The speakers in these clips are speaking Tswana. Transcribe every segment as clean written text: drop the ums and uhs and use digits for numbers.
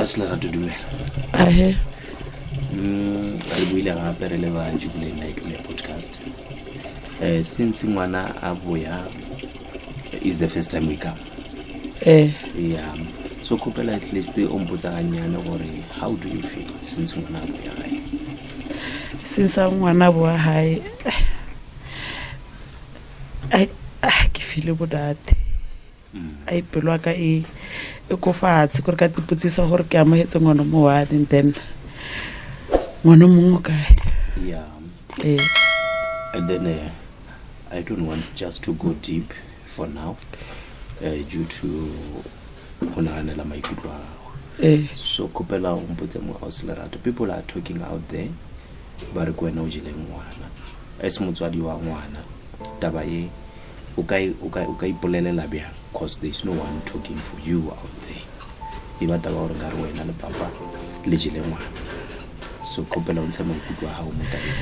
Asla to do. Ahe. I will have a relevant jubilee like the podcast. Since Mwana Abuya is the first time we come. Yeah. So couple at least the Ombutanyana or how do you feel since Mwana Abuya? Since Mwana Abuya I feel about that. I pelwaka e go fatshe gore ka tiputsisa gore ke amogetse ngwana mo ward and then ngwana mongwe kae. Yeah. And then I don't want just to go deep for now due to honanela maikutlo a so kopela umpotse mo auslerato people are talking out there ba re kwena o jile ngwana es motswadi wa ngwana taba ye o ka ipolelela bya because there's no one talking for you out there iba taba gore ga re wena le papa le jile ngwana so kopela o ntse maikutlo a ha o motaba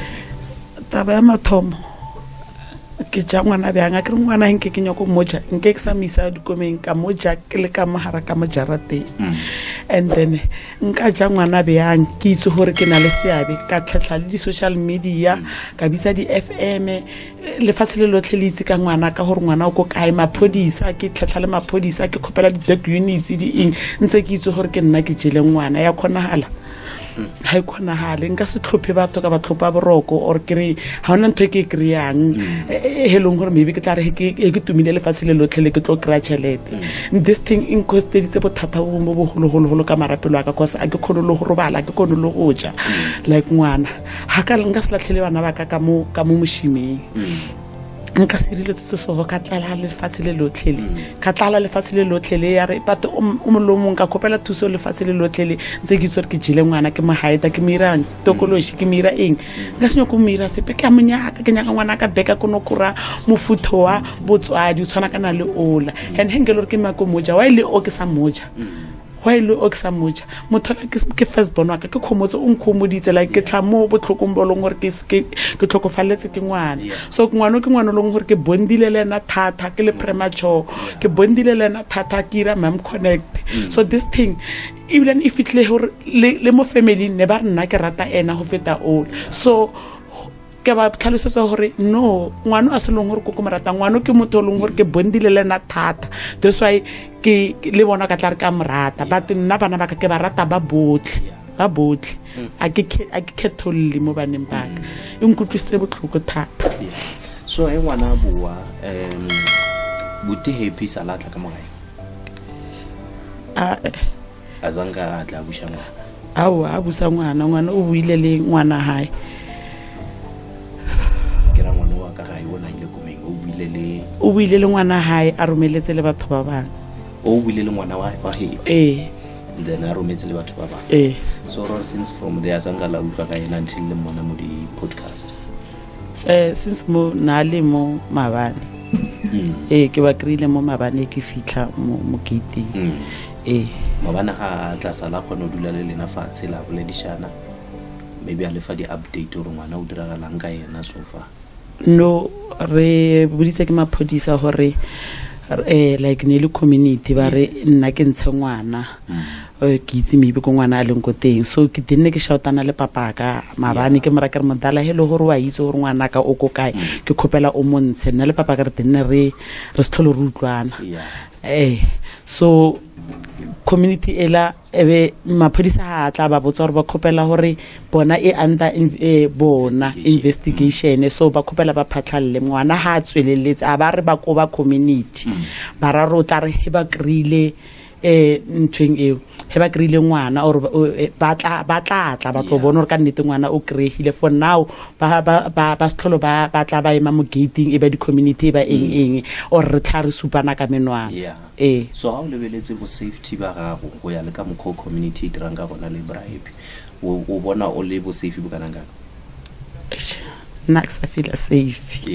taba ya mathomo ke ja ngwana bya nga ke ngwana nke ke nyako moja nke ke sa misa dikomeng ka moja ke le ka mahara ka mojarate and then nka ja ngwana bya ke itse gore ke na le seabe ka tlhatla le di social media ka bitsa di FM le fatshe le lotlhe le itse ka ngwana ka gore ngwana o go kae maphodisa ke tlhatla le maphodisa ke khopela di dog units di eng ntse ke itse gore ke nna ke jele ngwana ya khonahala ha ikona hale nka se tlhophe batho ka batlhopha boroko or kre ha ona ntwe ke kreyang helong gore maybe ke tla re ke tumile le fatshe le lotlhe le ke tlo kra chelete this thing in costeditse bothata bo bo holo ka marapelo aka cause a ke khono lo go robala ke khono lo go ja like ngwana ha ka nka se latlhele bana ba ka mo moshimeng nka sirile tse so go ka tlala le fatshe le lotlhele ka tlala le fatshe le lotlhele ya re but o molomong ka khopela thuso le fatshe le lotlhele ntse ke tsore ke jile ngwana ke mo haida ke mira tokoloshi ke mira eng nka senyo go mira sepe ke amonyaka ke nyaka ngwana ka beka kono kura mofutho wa botswadi o tshwana kana le ola and hengelo ke mako moja wa ile o ke sa moja while o ksa moja mothola ke first born wa ka ke khomotse o nkhomoditse like ke tla mo botlhokombolong gore ke tlhokofaletse ke ngwana so ngwana ke ngwana long gore ke bondile le na thata ke le premature ke bondile le na thata ke ira mam connect so this thing even if it le mo family ne ba nna ke rata ena go feta all so ke ba tlhalosetsa gore no ngwana a se leng gore go komrata ngwana ke motho leng gore ke bondile le na thata that's why ke le bona ka tla re ka morata but nna bana ba ka ke ba rata ba botlhe a ke khetholle mo baneng ba ka e nkutlwise botlhoko thata so e ngwana bua buti happy salatla ka mogae azanga tla busha ngwana a busa ngwana o buile le ngwana hae o buile le ngwana hae a romeletse le batho ba bang o buile le ngwana wa he then a rometse le batho ba bang so since from there sangala utlwa ka ena until le mona mo di podcast since mo na le mo mabane ke ba krile mo mabane ke fitla mo gating mabana ha tla sala khona dula le lena fatshe la boledishana maybe a le fa di update gore ngwana o dira galang ka yena so far no re boditse ke maphodisa gore like ne le community ba re nna ke ntshe ngwana ke itse maybe go ngwana a leng go teng so ke dinne ke shoutana le papa ka mabane ke mara ke re modala hele gore wa itse gore ngwana ka o go kae ke khopela o montshe nna le papa ka re dinne re stlholo re utlwana so community ela ebe maphodisa ha tla ba botsa gore ba khopela gore bona e under bona investigation so ba khopela ba phatlalle ngwana ha tsweleletse a ba re ba ko ba community ba ra ro tla re he ba krile ntweng eo he ba krile ngwana or ba tla tlo bona gore ka nnete ngwana o kregile for now ba stlholo ba tla ba ema mo gating e ba di community ba eng or re tla re supana ka menwana so ha o lebeletse go safety ba gago go ya le ka mokho community dirang ka gona le bribe o bona o le bo safe bo kana ngaka Naxa feel safe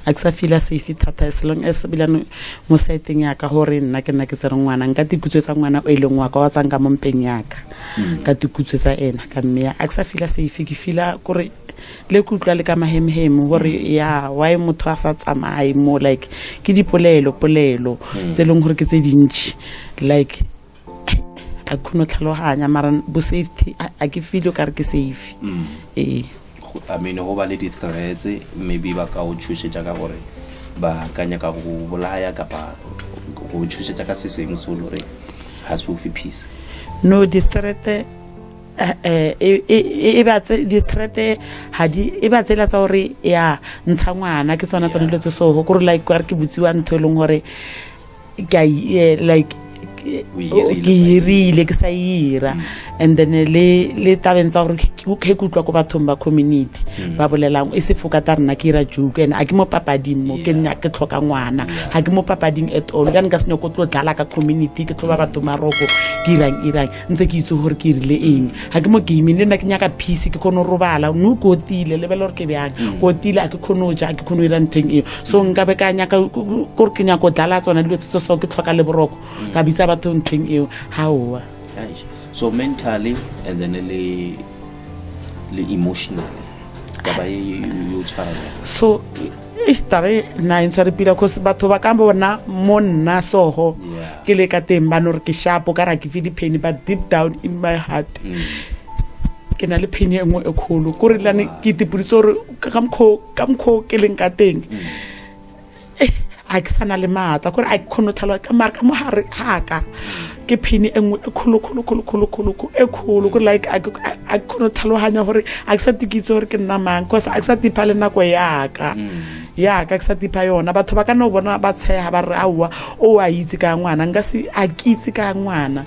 aksa feel safe thata as long as bilano mo setting ya ka hore nna ke tsere ngwana nka tikutsetsa ngwana o ile ngwa ka wa tsanga mo mpeng yaka ka tikutsetsa ena ka mme aksa feel safe ke feel gore le kutlwa le ka mahemhemo hore ya why motho a sa tsamai mo like ke dipolelo tse leng gore ke tse dintsi like a khone tlhalohanya mara bo safety a ke feel ka re ke safe I mean go ba le di threats maybe ba ka o tshusetsa ka gore ba kanya ka go bolaya kapa go tshusetsa ka se sengwe so lore ha se o fi peace no di threat e batse di threat ha di e batse la tsa gore ya ntsha ngwana ke tsona tsone tse so go re like ka re ke butsiwa ntho eleng gore ka like ke sa ira and then le tabentsa gore ke kutlwa go bathong ba community ba bolelang e se foka ta rena ke ira joke and a ke mo papading mo ke nya ke tlhoka ngwana ha ke mo papading at all ka nka seno go tlo dlala ka community ke tloba batho maroko ke irang ntse ke itse gore ke irile eng ha ke mo gaming le nna ke nya ka peace ke kono robala no go tile le bele gore ke byang go tile a ke kono ja ke kono ira nteng eo so nka be ka nya ka gore ke nya go dlala tsona le tse so ke tlhoka le boroko ka bitsa batho nteng eo how so mentally and then le emotionally taba you tshwara so istabe na intshware pila cause batho ba ka bona monna soho ke le ka teng ba no re ke sharp ka ra ke feel pain but deep down in my heart ke na le pain e nngwe e kholo go re lane ke tipuditse gore ka mkho ke leng ka teng a ke sana le mata gore a khone tlhalo ka marka mo hare haka ke pain e nngwe e kholo e kholo go like a khone tlhalohanya gore a ke sa tikitse gore ke nna mang cause a ke sa tipa le nako yaka ke sa tipa yona batho ba ka no bona ba tsheha ba re awa o a itse ka ngwana nga se a kitse ka ngwana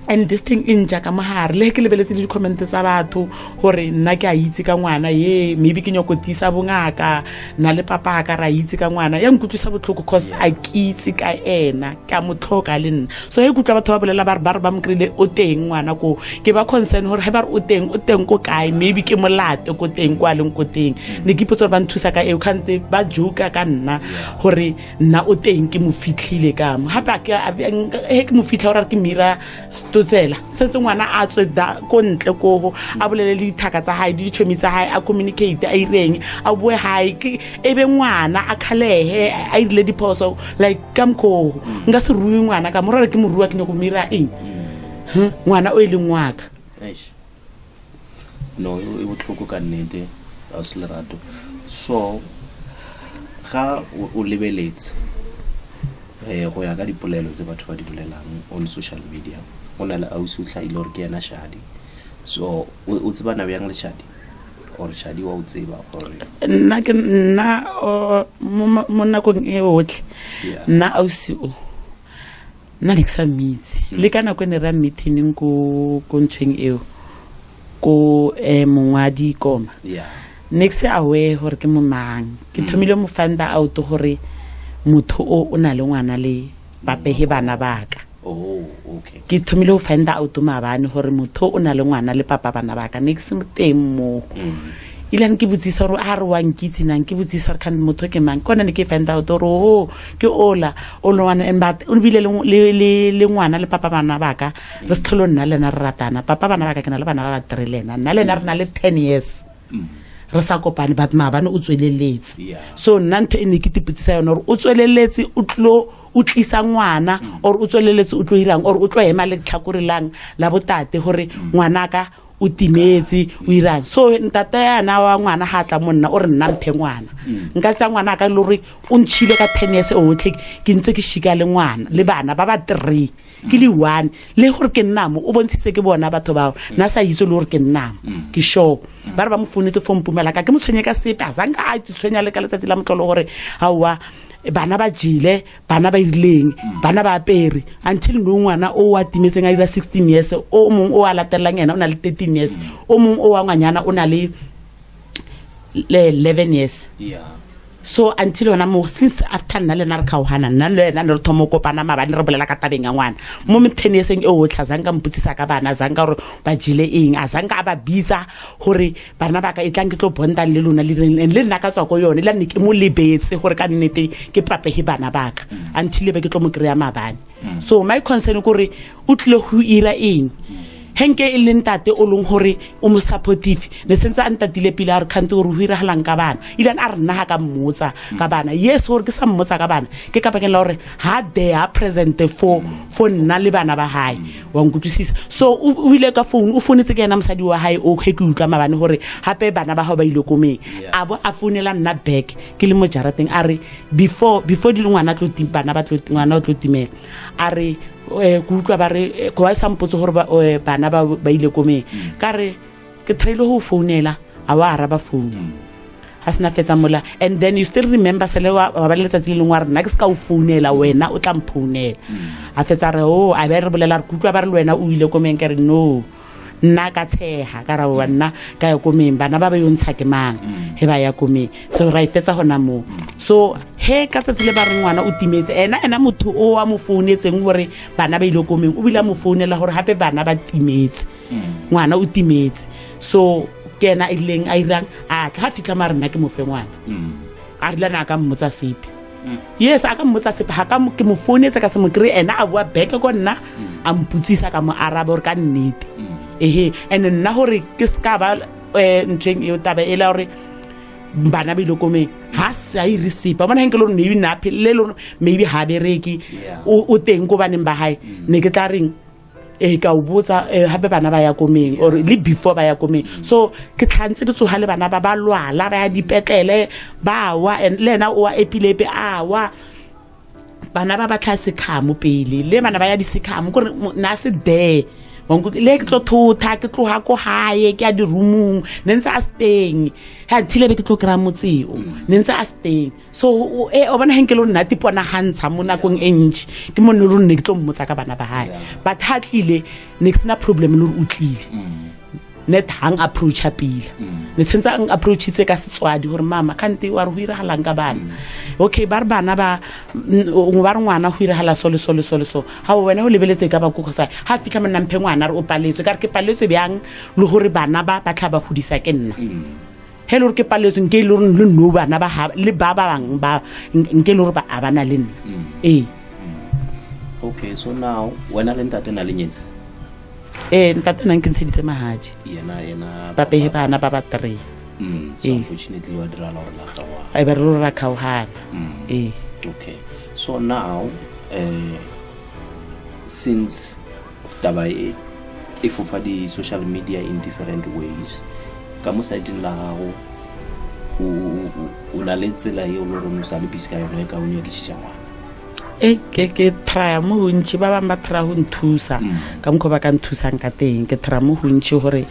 and this thing in jaka mahare le ke lebeletse di comment tsa batho gore nna ke a itse ka ngwana ye maybe ke nyokotisa bongaka na le papa ka ra itse ka ngwana ya nkutlisa botlhoko cause a kitse ka ena ka motlhoka le nna so e kutla batho ba bolela ba mkrile o teng ngwana ko ke ba concern gore he ba o teng ko kae maybe ke molate ko teng kwa leng ko teng ne ke potso ba nthusa ka e khante ba joke ka nna gore nna o teng ke mo fitlhile ka mo hape he ke mo fitlha gore ke mira tsela setse ngwana a tswe da ko ntle ko a bolele le dithaka tsa hae di tshwemi tsa hae a communicate a ireng a bue hae ebe ngwana a khalehe a ile diphoso like kamko nga se ruwe ngwana ka morare ke morua ke nyoko mira eng ngwana o ile ngwaka no e botlhoko ka nnete a se lerato so ga o lebeletse go ya ka dipolelo tse batho ba di bolelang on social media ona la ausi o tlhaile gore ke yana Shadi so o tsebana byang le Shadi or Shadi wa o tseba gore nna mo nakong e otle nna ausi o nna le sa mitsi le kana go ne ra meeting ko ntsheng eo ko mongwadi koma next awe gore ke momang ke thomile mo fanda out gore motho o na le ngwana le papehe bana baka okay ke thomile go find out mabane gore motho o na le ngwana le papa bana baka next teng mo ilan ke butsisa gore a re wa nkitsi nang ke butsisa gore kan motho ke mang kona ne ke find out gore ke ola o lwana embat o bile le ngwana le papa bana baka re stlholo nna lena re ratana papa bana baka ke na le bana ba 3 lena nna lena re na le 10 years re sa kopane but mabane o tsweleletse so nna ntho e ne ke tiputsisa yona gore o tsweleletse o tlisa ngwana or o tsweleletse o tlo irang or o tlo ema le tlhakorilang la botate gore ngwana ka o timetse o irang so ntata yana wa ngwana ha tla monna o re nna mphe ngwana nka tsa ngwana ka lori o ntshile ka 10 years o tle ke ntse ke shika le ngwana le bana ba 3 ke le 1 le gore ke nnamo o bontshitse ke bona batho bao na sa itse le gore ke nnamo ke sure ba re ba mo founetse for mpumela ka ke mo tshwenye ka sepe a zanga a tshwenya le ka letsatsi la motlolo gore hawa bana ba jile bana ba irileng bana ba apere until no ngwana o wa timetseng a ira 16 years o mong o a latelang yena o na le 13 years o mong o wa nganyana o na le 11 years so until ona mo since after nna le na re khauhana nna le na re thomo kopana mabane re bolela ka tabeng ya ngwana mo me 10 years e o tlhazanga mputsisa ka bana zanga gore ba jile eng a zanga ba biza gore bana ba ka itlang ke tlo bonda le lona le nna ka tswa go yone la nne ke mo lebetse gore ka nnete ke papehe bana baka until be ke tlo mo kreya mabane so my concern gore o tle go ira eng henke e leng tate o leng hore o mo supportive ne sentse a ntatile pele a re khante o re huira halang ka bana ilan a re nna ha ka mmotsa ka bana yes hore ke sa mmotsa ka bana ke ka pakeng la hore ha they are present for nna le bana ba hae wa nkutlwisisa so o ile ka phone o fonetse ke yena mosadi wa hae o ke utlwa mabane hore hape bana ba ha ba ile komeng a bo a founela nna back ke le mo jarateng a re before di ngwana tlo bana ba tlo ngwana o tlo timela a re go utlwa ba re go a sampotse gore bana ba ile komeng ka re ke traile ho founela a wa araba phone ha sena fetsa mola and then you still remember sele wa ba letsa tse lengwa rena ke ska o founela wena o tla mphounela a fetsa re a ba re bolela re utlwa ba re le wena o ile komeng ka re no nna ka tsheha ka ra wa nna ka ya komeng bana ba yo ntsha ke mang he ba ya komeng so ra ifetsa hona mo so he ka tsatsi le ba re ngwana o timetse ena motho o wa mo founetseng hore bana ba ile komeng o bila mo founela hore hape bana ba timetse ngwana o timetse so kena ileng a irang a tla fitla marena ke mo fe ngwana a rile na ka mmotsa sepe yes aka mmotsa sepe ha ka ke mo founetse ka se mo kry ena a bua back ko nna a mputsisa ka mo araba hore ka nnete and nna hore ke ska ba ntweng yo taba e la hore bana ba ile komeng ha sa I receive bona henke lo maybe na phele lo maybe ha bereki o teng go baneng ba hae ne ke tla reng ka o botsa hape bana ba ya komeng or le before ba ya komeng so ke tlhantse ke tsoha le bana ba ba lwala ba ya dipetlele ba wa and lena o wa epilepsy wa bana ba tlase khamo pele le bana ba ya disikamo gore na se there le ke tlo thotha ke tloha ko hae ke a di roomong nentse a staying ha ntile be ke tlo kra motseo nentse a staying so o bona henkelo nna tipona hantsha mo nakong enji ke mo no ne ke tlo mmotsa ka bana ba hae but ha tlile next na problem le o tlile net hang approach pila ne tsenza ang approach itse ka setswadi hore mama kanti wa re ho ira halang ka bana okay ba re bana ba ba re ngwana ho ira hala solo ha wena ho lebeletse ka ba go sa ha fitla monna mphe ngwana re o paletswe ka re ke paletswe byang le hore bana ba tlhaba hodisa ke nna hello ke paletswe nke le rona le no bana ba le ba bang ba nke le hore ba abana le nna okay so now wena le ntate na le nyetse ntate nang ke ntsheditse mahadi yena ba pehe bana ba 3 so unfortunately wa dira la hore la gawa ai ba re ra khauhana okay so now since taba if of the social media in different ways ka mo side la gago o la letsela e o lo rona sa le bisika yona e ka o nyakisha ngwana ke try mo ntse ba ba try ho nthusa ka mkho ba ka nthusang ka teng ke try mo ho ntse hore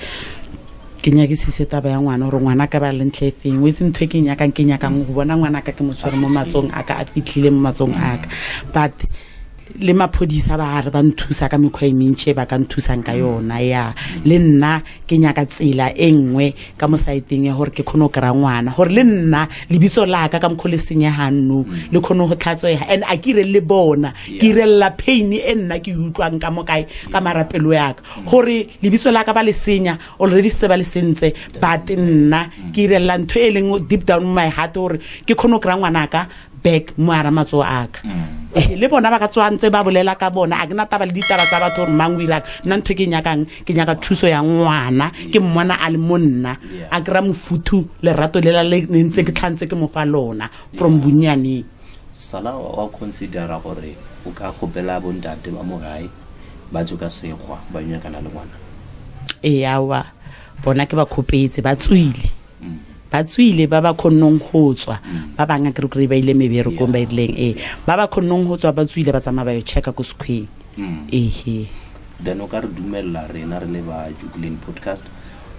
ke nyakisise taba ya ngwana hore ngwana ka ba le ntlefeng we se ntwe ke nyaka go bona ngwana ka ke mo tshware mo matsong aka a fitlhile mo matsong aka but le maphodisa ba re ba nthusa ka mekgwa mentse ba ka nthusang ka yona ya le nna ke nyaka tsela engwe ka mo saiteng ya hore ke khono kra ngwana hore le nna le bitso la ka mkhole senyehano le khono ho tlhatsoya and a kire le bona ke irella pain e nna ke utlwang ka mo kae ka marapelo ya ka hore le bitso la ka ba le senya already se ba le sentse but nna ke irella ntho e leng deep down my heart hore ke khono kra ngwana ka back mo ara matso aka le bona ba ka tswantse ba bolela ka bona a ke na taba le ditaba tsa batho hore mangwira nna ntho ke nyaka thuso ya ngwana ke mmona a le monna a kra mofuthu le rato le la le ntse ke tlhantse ke mo fa lona from bunyane sala wa consider gore o ka khopela bontate ba mo gae ba tsoka segwa ba nyakana le ngwana yawa bona ke ba khopetse ba tswile ba ba khonong ho tswa ba banga ke re ba ile mebere ko ba ileng ba ba khonong ho tswa ba tswile ba tsama ba yo checka ko square then o ka re dumella rena re le ba Juguling podcast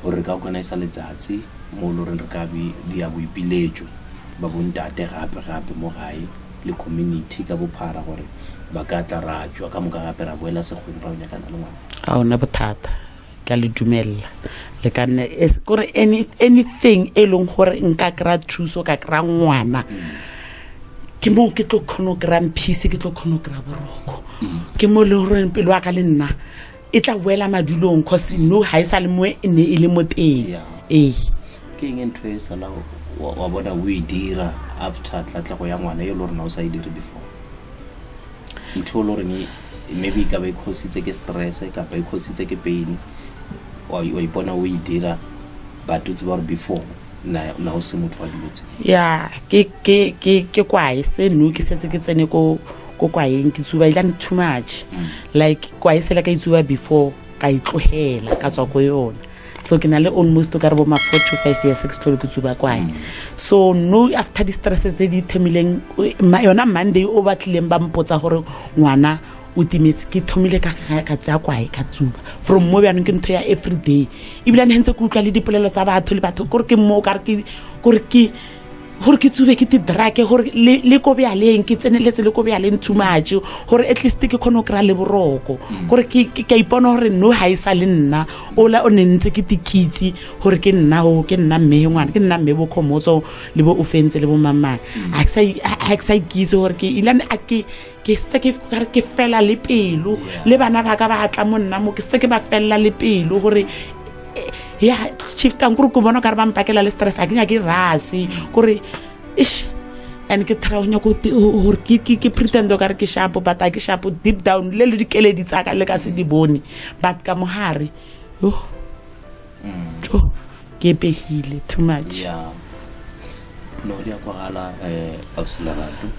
hore ka organize letsatsi mo lo re ka bi dia boipiletso ba bontate gape mo gae le community ka bophara gore ba ka tla rajwa ka moka gape ra boela segweng ra nya kana le ngwana a ona bothata ka le dumella le kana gore anything elong gore nka kra thuso ka kra ngwana ke mo ke tlo khono kra mphisi ke tlo khono kra boroko ke mo le hore pelo aka le nna e tla wela madulong cause no ha isa le mo ene ile mo teng ke eng ntwe sala wa bona we dira after tla go ya ngwana yo lo rena o sa idire before ntho lo reni maybe ka ba ikhositse ke stress ka ba ikhositse ke pain wa ipona o e dira but it's about before na o se motho wa dilotse ya ke kwae se no ke setse ke tsene ko kwaeng ke tsuba ile too much like kwae se la ka itsuba before ka itlogela ka tswa ko yona so ke na le almost ka re bo ma 4 to 5 years ke tlhole ke tsuba kwae so no after the stress tse di themileng yona Monday o batlileng ba mpotsa gore ngwana o timetse ke thomile ka tsa kwae ka tsuba from mo byanong ke ntho ya every day ibile ne ntse ke utlwa le dipolelo tsa batho le batho gore ke mo ka gore ke tsube ke ti drake gore le ko byaleng ke tseneletse le ko byaleng too much gore at least ke khono kra le boroko gore ke ipona gore no ha isa le nna ola o nentse ke tikitsi gore ke nna mme ngwana ke nna mme bo khomotso le bo offense le bo mama a sa ikitse gore ke ilane a ke se ke fela le pelo le bana ba ka ba tla monna mo ke se ke ba fella le pelo gore ya shifta nkuru ko bona ka re ba mpakela le stress a ke rasi gore ish and ke traonya go gore ke pretend ka re ke sharp but a ke sharp deep down le dikeledi tsaka le ka se di bone but ka mohare ke behile too much yeah no dia kwala auxiliary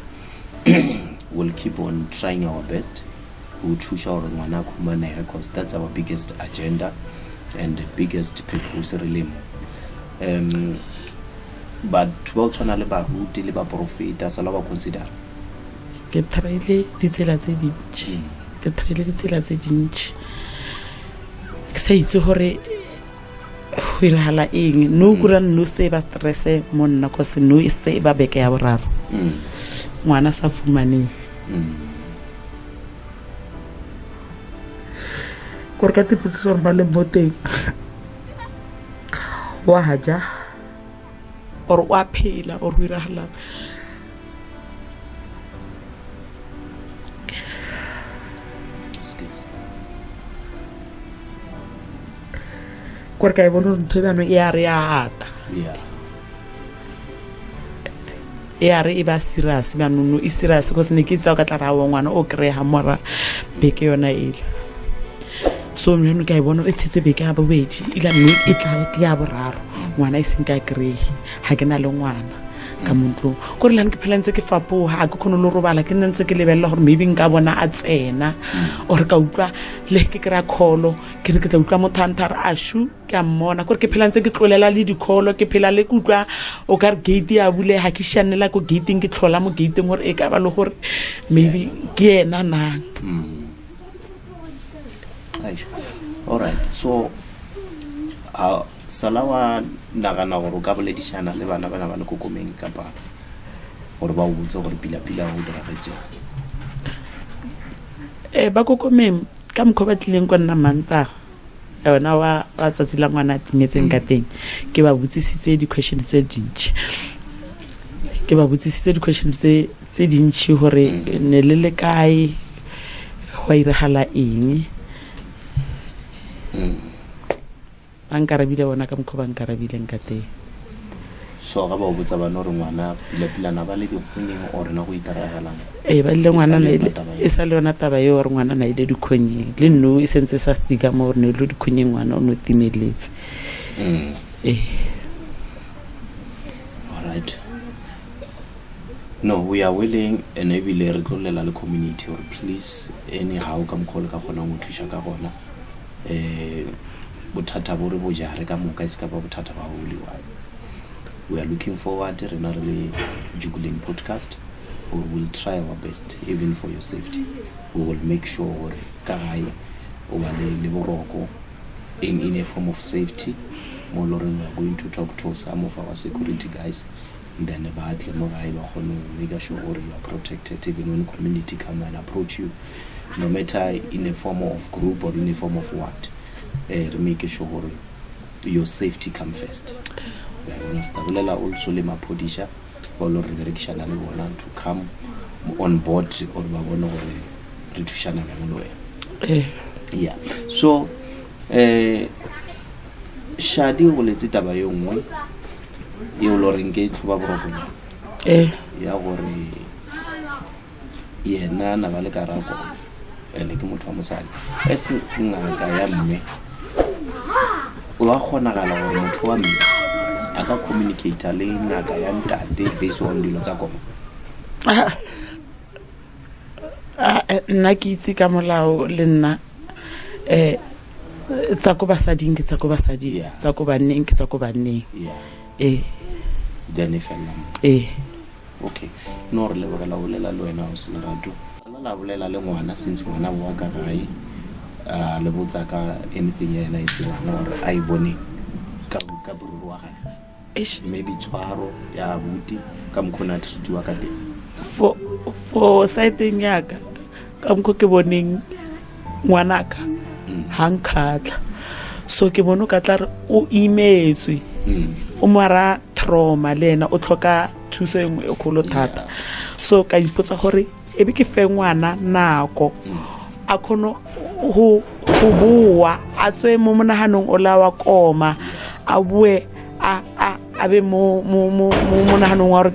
we'll keep on trying our best to thusha gore ngwana khumane because that's our biggest agenda and the biggest purpose really but ba tswana le ba ruti le ba profeta sala ba consider ke traile ditsela tse dintsi ke sa itse gore ho irhala eng no kura no se ba stress monna ko se no se ba beke ya boraro ngwana sa fumane korka tiputso ba le boteng wa haja or wa phela or ira hala korka e bono ntho bano ya re ya ata ya re e ba serious ba no e serious because ne ke tsa ka tla ra wa ngwana o kreha mora beke yona ile so mno ka bona re tsitse beke ya bobedi ila no e tla ke ya boraro ngwana e sinka krei ha ke na le ngwana ka montlo go re lana ke phela ntse ke fapo ha ke khono lo robala ke ntse ke lebella gore maybe nka bona a tsena or ka utlwa le ke kra kholo ke re ke tla utlwa mothantara a shu ka mmona gore ke phela ntse ke tlolela le dikholo ke phela le kutlwa o ka re gate ya bule ha ke shanela ko gating ke tlhola mo gating gore e ka ba le gore maybe ke ena na all right so salawa nagana gore ka boledishana le bana ba kokomeng ka pa gore ba botse gore pila go dira getse ba kokomeng ka mkho ba tlileng kwa nna manta yona wa tsatsi la ngwana timetseng ka teng ke ba botsisitse di question tse dintsi tse dintsi gore ne le kae go iragala eng ankarabile bona ka mkho ba ankarabile ka teng so ga ba botsa bana gore ngwana pila na ba le dikhunyeng or na go itaragalang ba le ngwana na ile e sa le yona taba yo gore ngwana na ile dikhunyeng le no e sentse sa stika mo gore ne le dikhunyeng ngwana o no timeletse all right no we are willing and I will retlolela le community or please anyhow ka mkhole ka gona go thusha ka gona bothata bore bo jare ka moka e ska ba bothata ba holi wa we are looking forward to another juggling podcast we will try our best even for your safety we will make sure ka gae o ba le boroko in a form of safety more we are going to talk to some of our security guys and then about le mo gae ba gone make sure you are protected even when community come and approach you no matter in a form of group or in a form of what make sure your safety come first tabulela also le mapodisha ba lo re rekishana le bona to come on board or ba bona gore re thushana le moya yeah so shadi go letsi taba yo nngwe yo lo reng ke tloba borokonya ya gore yena na ba le karako ene ke motho wa mosadi ese ngaka ya mme wa kgonagala gore motho wa mme a ka communicate le ngaka ya ntate based on dilo tsa koma? Nna ke itse ka molao le nna tsa ko basading ke tsa ko basading, tsa ko banneng ke tsa ko banneng. Then if okay, no re le bogela bolela le wena o se lerato la bolela le ngwana since ngwana wa ka gae le botsa ka anything yena e tsela gore a e bone ka bururu wa gae, maybe tshwaro ya buti ka mkhona treatiwa ka teng for sighting yaka ka mko ke boneng ngwanaka hankhatla, so ke bono ka tla o imetswe o mara trauma lena o tlhoka thuso engwe e kholo thata. So ka ipotsa gore e be ke fe ngwana nako a khono ho bua a tswe mo monahanong o la wa koma a bue a be mo monahanong wa gore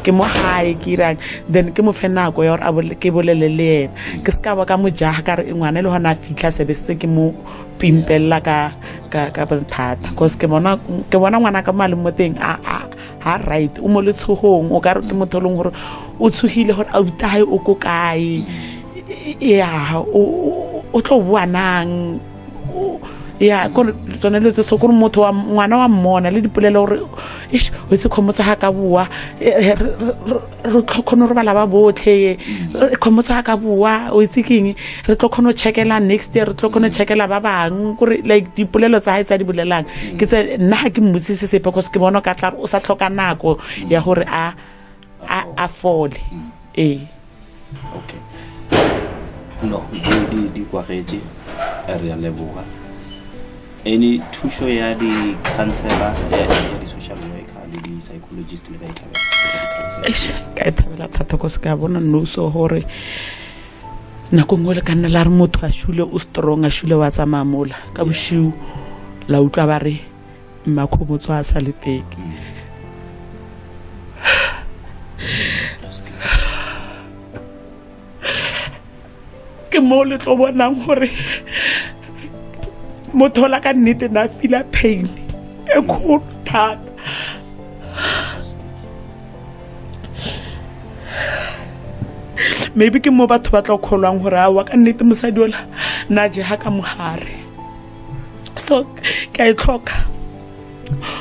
ke mo hae ke irang, then ke mo fe nako ya gore ke bolele le ena ke ska ba ka mo jaha ka re ngwana le hona fitla sebe se ke mo pimpella ka bothata, because ke bona ngwana ka male mo teng ha right o mo le tshogong o ka re ke motho leng gore o tshogile gore a utahe o ko kae o tlo bua nang ko tsone le tso go motho wa ngwana wa mmona le dipolelo gore o itse khomotsa ha ka bua re tlhokono re bala ba botlhe khomotsa ha ka bua o itse keng re tlhokono checkela next year re tlhokono checkela ba bang gore like dipolelo tsa hae tsa di bolelang ke tse nna ha ke mmotse se sepe because ke bona ka tla o sa tlhoka nako ya gore a fole okay no di kwagetse re ya leboga any thuso ya di counselor ya di social worker le di psychologist le ka ithabela thata go se ka bona no so hore nako ngwe le ka nna la re motho a shule o strong a shule wa tsa mamola ka boshiu la utlwa ba re mmakhomotso a sa le teng ke mo le tlo bonang gore motho la ka nnete na feel pain e kholo thata. Maybe ke mo batho ba tla kholwang gore a wa ka nnete mosadi ola na je ha ka mohare, so ke a tlhoka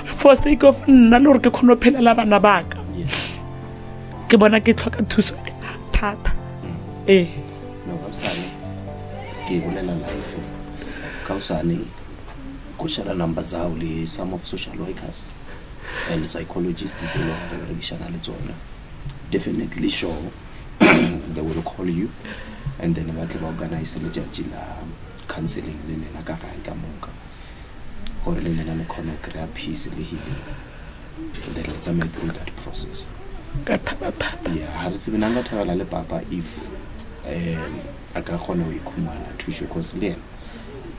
for sake of nna le gore ke khono phelela bana baka ke bona ke tlhoka thuso thata no ba sale ke bolela life ka usane go share number tsa le some of social workers and psychologists tse lo re bishana le tsona, definitely sure they will call you and then ba tla organize le judge la counseling le nena ka ga ka moka gore le nena le khona krea peace le healing, then let's make through that process ka thata ha re tsebana nga thabela le papa if a ka khona o ikhumana thuso cause le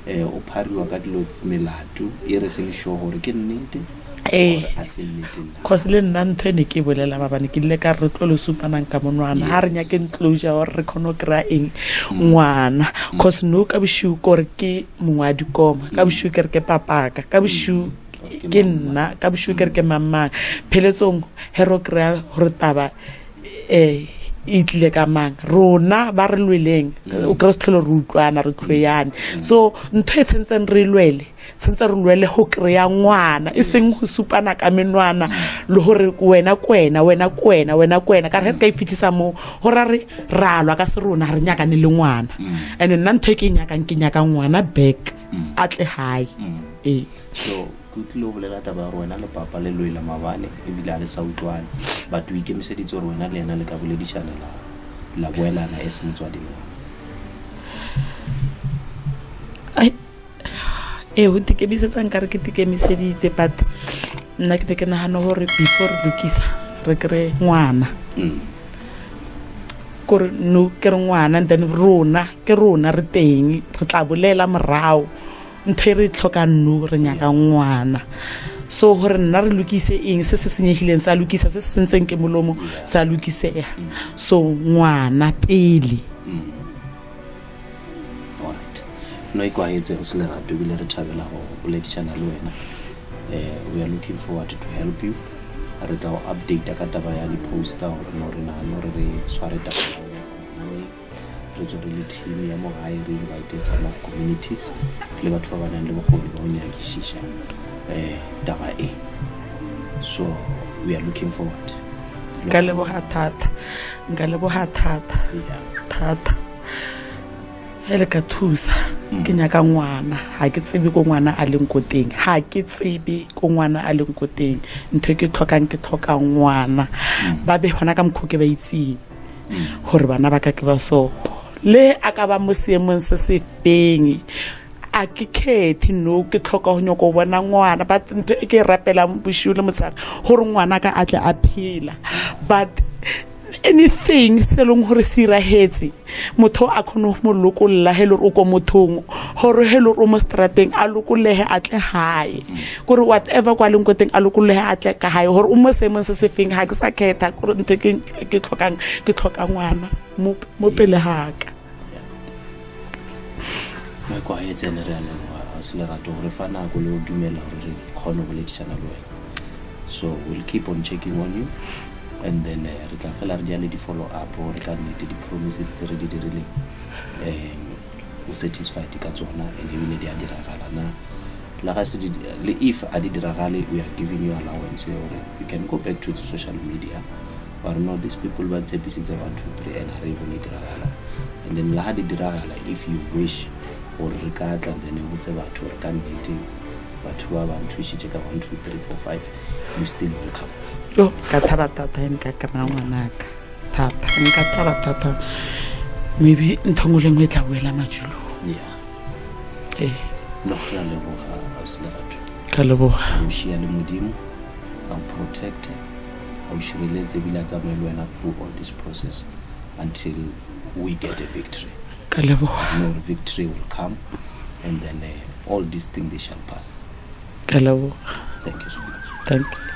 o phariwa ka dilo melato e re seng sure gore ke nnete a se nnete cause le nna ntho ne ke bolela babane ke le ka re tlo le supanang ka monwana ha re nya ke enclosure or re khono kra eng ngwana cause no ka boshu gore ke mongwadi koma ka boshu ke re ke papaka ka boshu ke nna ka boshu ke re ke mamang pheletsong hero kra gore taba itle ka mang rona ba re lweleng o kra stlholo re utlwana re tlhoyane, so ntho e tsentseng re lwele ho kreya ngwana e seng go supana ka menwana le hore wena ka re ka ifitlisa mo hora re ralwa ka se rona re nyaka ne le ngwana and nna ntho e ke nyaka ngwana back atle high so kutlo bolela taba rona le papa le loila mabane e bila le sa utlwane but we ke mseditse re wena le yena le ka boledishana la boelana es motswadi o tike bisetsa nkare ke tike miseditse but nna ke nahana hore before lukisa re kre ngwana kore no ke ngwana and then rona re teng re tla bolela morao nthe re tlhoka nno re nyaka ngwana, so hore nna re lukise eng se senyehileng sa lukisa se sentseng ke molomo sa lukiseha, so ngwana pele. Alright, no ikwahetse o se lerato bile re thabela go boledišana le wena. We are looking forward to help you. Re tla go update ka taba ya di-poster gore no re nagane gore re tshware taba re tsware le team ya mo gae re invite some of communities le batho ba ba nang le bokgoni ba go nyakišiša taba e. So we are looking forward. Nka leboga thata thata hele ka thusa ke nyaka ngwana ha ke tsebe ko ngwana a leng ko teng ntho ke tlhoka ngwana ba be hona ka mkhoke ba itseng gore bana ba ka ke ba so le aka ba mo seemong se se feng a ke khethi no ke tlhoka go nyoko bona ngwana but ntho e ke rapela boshule motsana gore ngwana ka atle a phela but anything se leng gore sira hetsi motho a khono mo lokolla hello o ko mothong gore hello o mo strateng a lokollehe atle hae gore whatever kwa leng koteng a lokollehe atle ka hae gore o mo semong se se feng ha ke sa khetha gore ntho ke tlhoka ngwana mo pele haka mo kwa etse ne re a leboga se lerato gore fana go le dumela gore khono go letšana le wena. So we'll keep on checking on you and then re tla fela re diale di follow up gore ka nnete di promises tse re di dirileng o satisfied ka tsona and ebile di a diragala na la ga se le if a di diragale we are giving you allowance or you can go back to the social media or no these people ba tshepisitse 1 2 3 and re bone diragala and then la ha di diragala if you wish or re ka tla then o tse batho re ka nnete batho ba ba nthušitše ka 1 2 3 4 5 you still welcome. Yo ka thaba tata nka kana ngwanaka thata nka thaba maybe nthongoleng e tla wela majulo no ya leboga a se lerato ka leboga o shia le modimo a protect o shireletse bila tsamaile wena through all this process until we get a victory. Ka leboga no victory will come and then all these things they shall pass. Ka leboga. Thank you so much. Thank you.